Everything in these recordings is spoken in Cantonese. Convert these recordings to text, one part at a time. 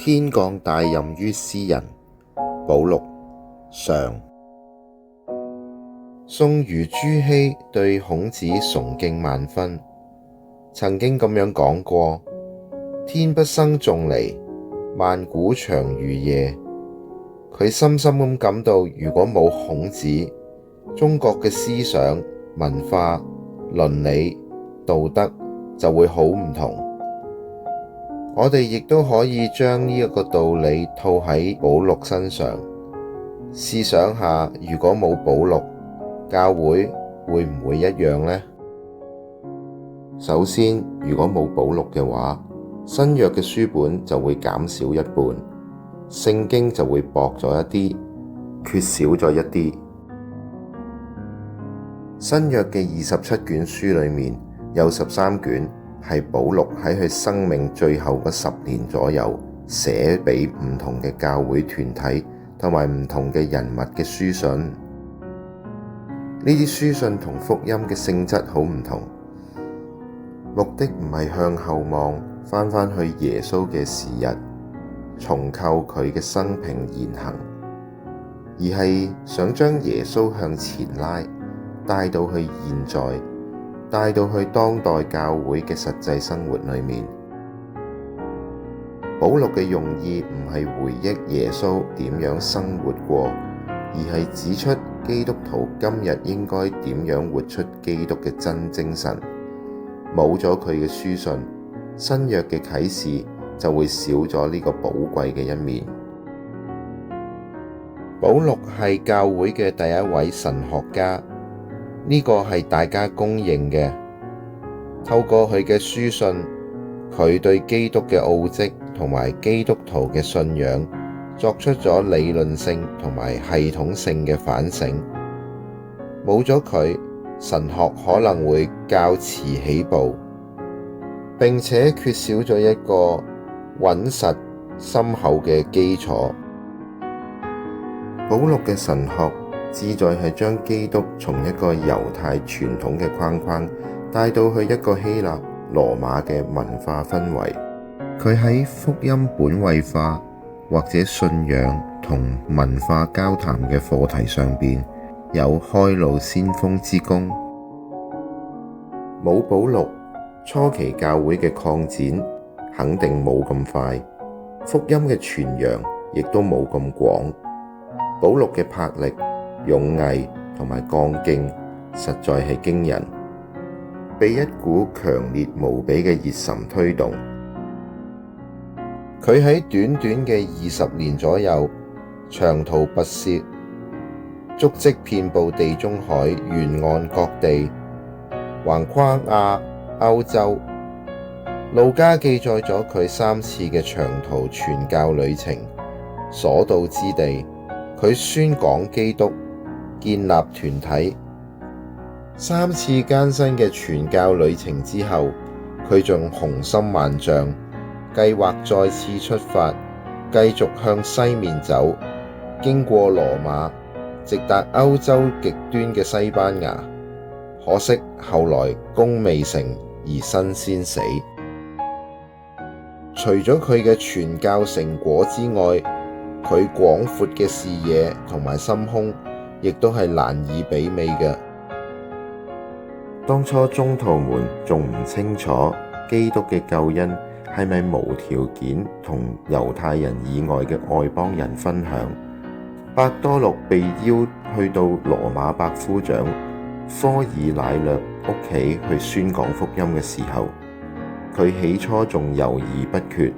天降大任於斯人。保祿上。宋儒朱熹對孔子崇敬萬分，曾經咁樣講過：天不生仲尼，萬古長如夜。佢深深咁感到，如果冇孔子，中國嘅思想、文化、倫理、道德就會好唔同。我哋亦都可以將呢一個道理套喺保祿身上，試想下，如果冇保祿，教會會唔會一樣呢？首先，如果冇保祿嘅話，新約嘅書本就會減少一半，聖經就會薄咗一啲，缺少咗一啲。新約嘅27卷書裏面有13卷係保祿喺佢生命最後嗰10年左右寫俾唔同嘅教會團體同埋唔同嘅人物嘅書信。呢啲書信同福音嘅性質好唔同，目的唔係向後望，返去耶穌嘅時日，重構佢嘅生平言行，而係想將耶穌向前拉，帶到去現在，帶到去當代教會嘅實際生活裏面。保祿嘅用意唔係回憶耶穌點樣生活過，而係指出基督徒今日應該點樣活出基督嘅真精神。冇咗佢嘅書信，新約嘅啟示就會少咗呢個寶貴嘅一面。保祿係教會嘅第一位神學家，呢個係大家公認嘅。透過佢嘅書信，佢對基督嘅奧蹟同埋基督徒嘅信仰作出咗理論性同埋系統性嘅反省。冇咗佢，神學可能會較遲起步，並且缺少咗一個穩實深厚嘅基礎。保祿嘅神學旨在係將基督從一個猶太傳統嘅框框帶到去一個希臘羅馬嘅文化氛圍。佢喺福音本位化或者信仰同文化交談嘅課題上邊有開路先鋒之功。冇保祿，初期教會嘅擴展肯定冇咁快，福音嘅傳揚亦都冇咁廣。保祿嘅魄力、勇毅同埋剛勁實在係驚人，被一股強烈無比嘅熱忱推動。佢喺短短嘅20年左右，長途跋涉，足跡遍佈地中海沿岸各地，橫跨亞歐洲。路加記載咗佢3次嘅長途傳教旅程，所到之地，佢宣講基督，建立團體。3次艱辛嘅傳教旅程之後，佢仲雄心萬丈，計劃再次出發，繼續向西面走，經過羅馬，直達歐洲極端嘅西班牙。可惜後來功未成，而身先死。除咗佢嘅傳教成果之外，佢廣闊嘅視野同埋心胸，亦都係難以媲美嘅。當初宗徒們仲唔清楚基督嘅救恩係咪無條件同猶太人以外嘅外邦人分享，伯多祿被邀去到羅馬百夫長科爾乃略屋企去宣講福音嘅時候，佢起初仲猶豫不決，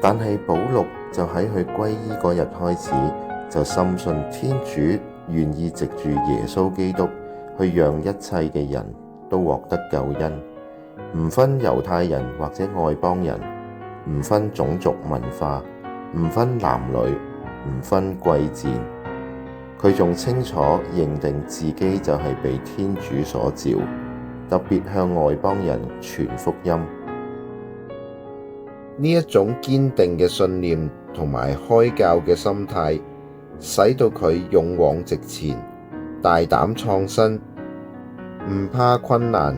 但係保祿就喺佢皈依嗰日開始，就深信天主願意藉住耶穌基督去讓一切嘅人都獲得救恩，唔分猶太人或者外邦人，唔分種族文化，唔分男女，唔分貴賤。佢仲清楚認定自己就係被天主所召，特別向外邦人傳福音。呢一種堅定嘅信念同埋開教嘅心態，使到佢勇往直前，大膽創新，唔怕困難，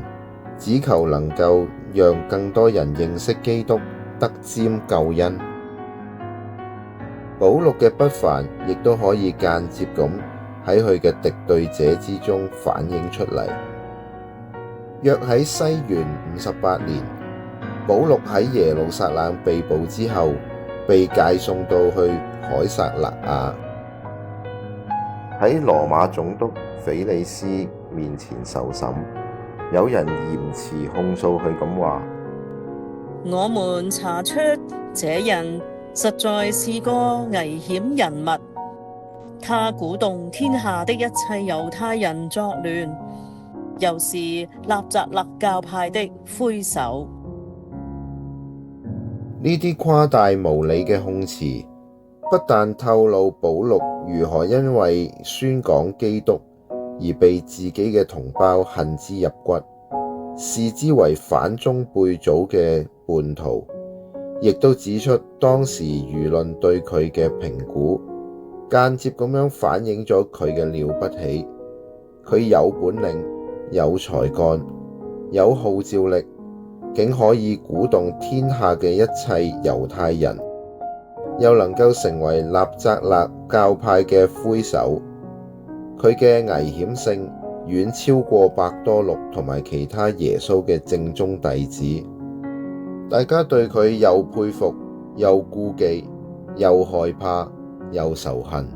只求能夠讓更多人認識基督，得沾救恩。保祿嘅不凡亦都可以間接咁喺佢嘅敵對者之中反映出嚟。約喺西元58年，保祿喺耶路撒冷被捕之後，被介送到去凱撒勒雅，喺羅馬總督斐理斯面前受審。有人嚴詞控訴佢咁話：我們查出這人實在是個危險人物，他鼓動天下的一切猶太人作亂，又是納匝肋教派的魁首。呢啲誇大無理嘅控詞，不但透露保祿如何因為宣講基督而被自己嘅同胞恨之入骨，視之為反宗背祖嘅叛徒，亦都指出當時輿論對佢嘅評估，間接咁樣反映咗佢嘅了不起。佢有本領、有才幹、有號召力，竟可以鼓動天下嘅一切猶太人，又能夠成為納匝肋教派嘅魁首。佢嘅危險性遠超過伯多祿同埋其他耶穌嘅正宗弟子，大家對佢又佩服又顧忌又害怕又仇恨。